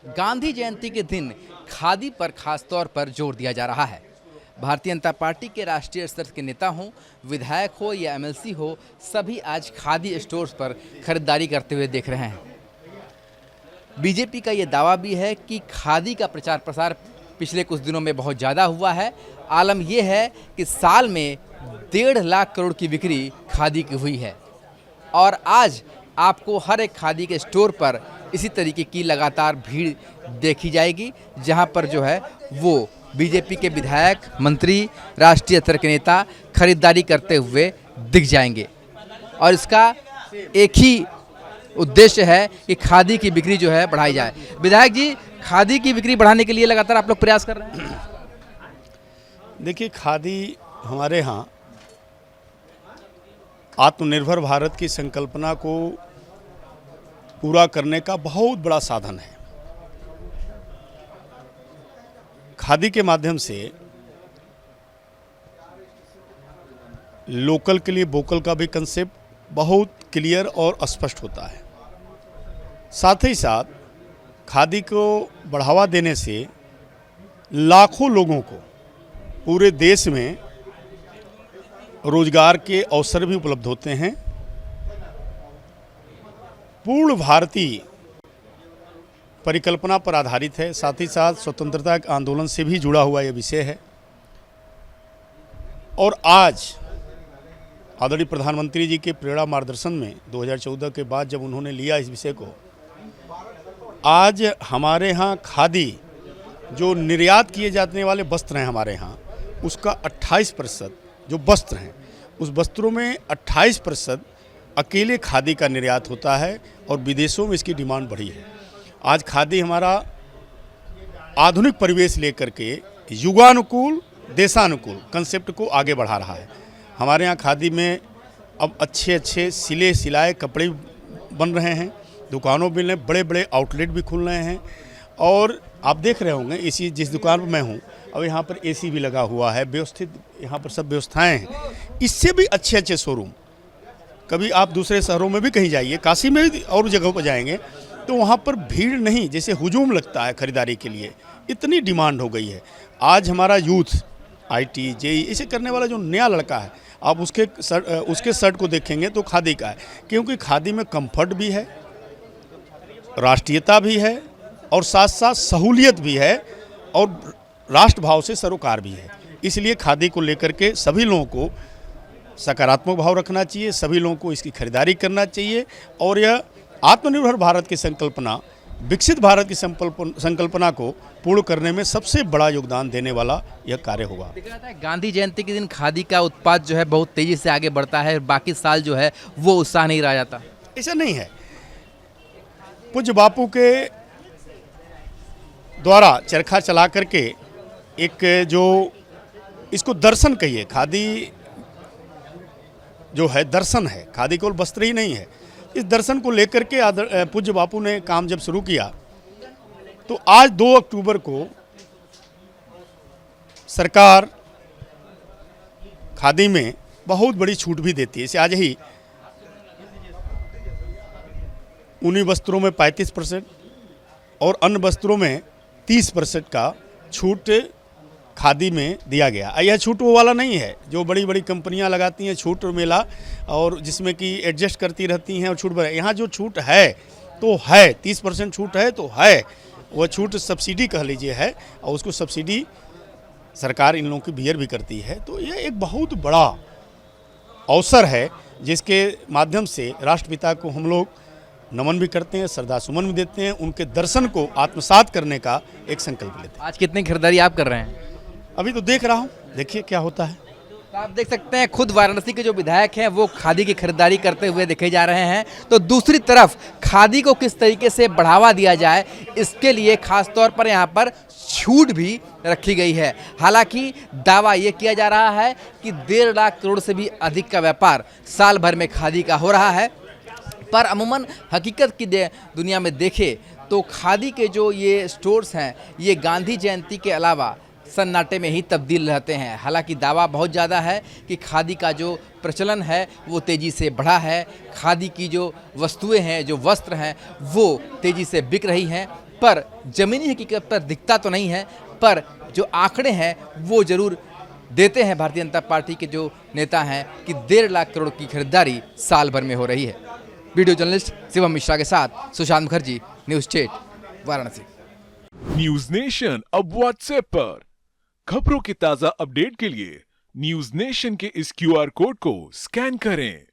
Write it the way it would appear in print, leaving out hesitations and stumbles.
गांधी जयंती के दिन खादी पर खास तौर पर जोर दिया जा रहा है। भारतीय जनता पार्टी के राष्ट्रीय स्तर के नेता हों, विधायक हो या एमएलसी हो, सभी आज खादी स्टोर्स पर खरीदारी करते हुए देख रहे हैं। बीजेपी का ये दावा भी है कि खादी का प्रचार प्रसार पिछले कुछ दिनों में बहुत ज़्यादा हुआ है। आलम यह है कि साल में 1.5 लाख करोड़ की बिक्री खादी की हुई है और आज आपको हर एक खादी के स्टोर पर इसी तरीके की लगातार भीड़ देखी जाएगी, जहां पर जो है वो बीजेपी के विधायक, मंत्री, राष्ट्रीय स्तर के नेता खरीदारी करते हुए दिख जाएंगे। और इसका एक ही उद्देश्य है कि खादी की बिक्री जो है बढ़ाई जाए। विधायक जी, खादी की बिक्री बढ़ाने के लिए लगातार आप लोग प्रयास कर रहे हैं। देखिए, खादी हमारे यहाँ आत्मनिर्भर भारत की संकल्पना को पूरा करने का बहुत बड़ा साधन है। खादी के माध्यम से लोकल के लिए वोकल का भी कंसेप्ट बहुत क्लियर और स्पष्ट होता है। साथ ही साथ खादी को बढ़ावा देने से लाखों लोगों को पूरे देश में रोजगार के अवसर भी उपलब्ध होते हैं। पूर्ण भारतीय परिकल्पना पर आधारित है, साथ ही साथ स्वतंत्रता के आंदोलन से भी जुड़ा हुआ यह विषय है। और आज आदरणीय प्रधानमंत्री जी के प्रेरणा मार्गदर्शन में 2014 के बाद जब उन्होंने लिया इस विषय को, आज हमारे यहाँ खादी जो निर्यात किए जाने वाले वस्त्र हैं हमारे यहाँ, उसका 28% जो वस्त्र हैं, उस वस्त्रों में 28% अकेले खादी का निर्यात होता है और विदेशों में इसकी डिमांड बढ़ी है। आज खादी हमारा आधुनिक परिवेश लेकर के युगानुकूल, देशानुकूल कंसेप्ट को आगे बढ़ा रहा है। हमारे यहाँ खादी में अब अच्छे अच्छे सिले सिलाए कपड़े बन रहे हैं, दुकानों में बड़े बड़े आउटलेट भी खुल रहे हैं। और आप देख रहे होंगे, इसी जिस दुकान पर मैं हूँ, अब यहाँ पर एसी भी लगा हुआ है, व्यवस्थित यहाँ पर सब व्यवस्थाएं हैं। इससे भी अच्छे अच्छे शोरूम, कभी आप दूसरे शहरों में भी कहीं जाइए, काशी में भी और जगहों पर जाएंगे तो वहाँ पर भीड़ नहीं, जैसे हुजूम लगता है खरीदारी के लिए, इतनी डिमांड हो गई है। आज हमारा यूथ आईटी जेई इसे करने वाला जो नया लड़का है, आप उसके शर्ट को देखेंगे तो खादी का है, क्योंकि खादी में कंफर्ट भी है, राष्ट्रीयता भी है और साथ साथ सहूलियत भी है और राष्ट्रभाव से सरोकार भी है। इसलिए खादी को लेकर के सभी लोगों को सकारात्मक भाव रखना चाहिए, सभी लोगों को इसकी खरीदारी करना चाहिए और यह आत्मनिर्भर भारत की संकल्पना, विकसित भारत की संकल्पना को पूर्ण करने में सबसे बड़ा योगदान देने वाला यह कार्य होगा। दिख रहा था गांधी जयंती के दिन खादी का उत्पाद जो है बहुत तेजी से आगे बढ़ता है, बाकी साल जो है वो उत्साह नहीं रह जाता। ऐसा नहीं है। पूज्य बापू के द्वारा चरखा चला करके एक जो इसको दर्शन कहिए, खादी जो है दर्शन है, खादी केवल वस्त्र ही नहीं है। इस दर्शन को लेकर के पूज्य बापू ने काम जब शुरू किया तो आज 2 अक्टूबर को सरकार खादी में बहुत बड़ी छूट भी देती है। इसे आज ही ऊनी वस्त्रों में 35% और अन्य वस्त्रों में 30% का छूट खादी में दिया गया। यह छूट वो वाला नहीं है जो बड़ी बड़ी कंपनियां लगाती हैं छूट मेला, और जिसमें कि एडजस्ट करती रहती हैं और छूट बढ़े। यहाँ जो छूट है तो है 30% छूट है तो है, वह छूट सब्सिडी कह लीजिए है, और उसको सब्सिडी सरकार इन लोगों की बियर भी करती है। तो यह एक बहुत बड़ा अवसर है जिसके माध्यम से राष्ट्रपिता को हम लोग नमन भी करते हैं, श्रद्धासुमन भी देते हैं, उनके दर्शन को आत्मसात करने का एक संकल्प लेते हैं। आज कितनी खरीदारी आप कर रहे हैं? अभी तो देख रहा हूँ, देखिए क्या होता है। तो आप देख सकते हैं खुद वाराणसी के जो विधायक हैं वो खादी की खरीदारी करते हुए देखे जा रहे हैं। तो दूसरी तरफ खादी को किस तरीके से बढ़ावा दिया जाए, इसके लिए खास तौर पर यहाँ पर छूट भी रखी गई है। हालांकि दावा ये किया जा रहा है कि 1.5 लाख करोड़ से भी अधिक का व्यापार साल भर में खादी का हो रहा है, पर अमूमन हकीकत की दुनिया में देखें तो खादी के जो ये स्टोर्स हैं ये गांधी जयंती के अलावा सन्नाटे में ही तब्दील रहते हैं। हालांकि दावा बहुत ज़्यादा है कि खादी का जो प्रचलन है वो तेज़ी से बढ़ा है, खादी की जो वस्तुएं हैं, जो वस्त्र हैं वो तेज़ी से बिक रही हैं, पर जमीनी हकीकत पर दिखता तो नहीं है, पर जो आंकड़े हैं वो जरूर देते हैं भारतीय जनता पार्टी के जो नेता हैं कि 1.5 लाख करोड़ की खरीदारी साल भर में हो रही है। वीडियो जर्नलिस्ट शिवम मिश्रा के साथ Sushant Mukherjee, news state, Varanasi. News nation अब व्हाट्सएप पर खबरों के ताजा अपडेट के लिए न्यूज नेशन के इस QR कोड को स्कैन करें।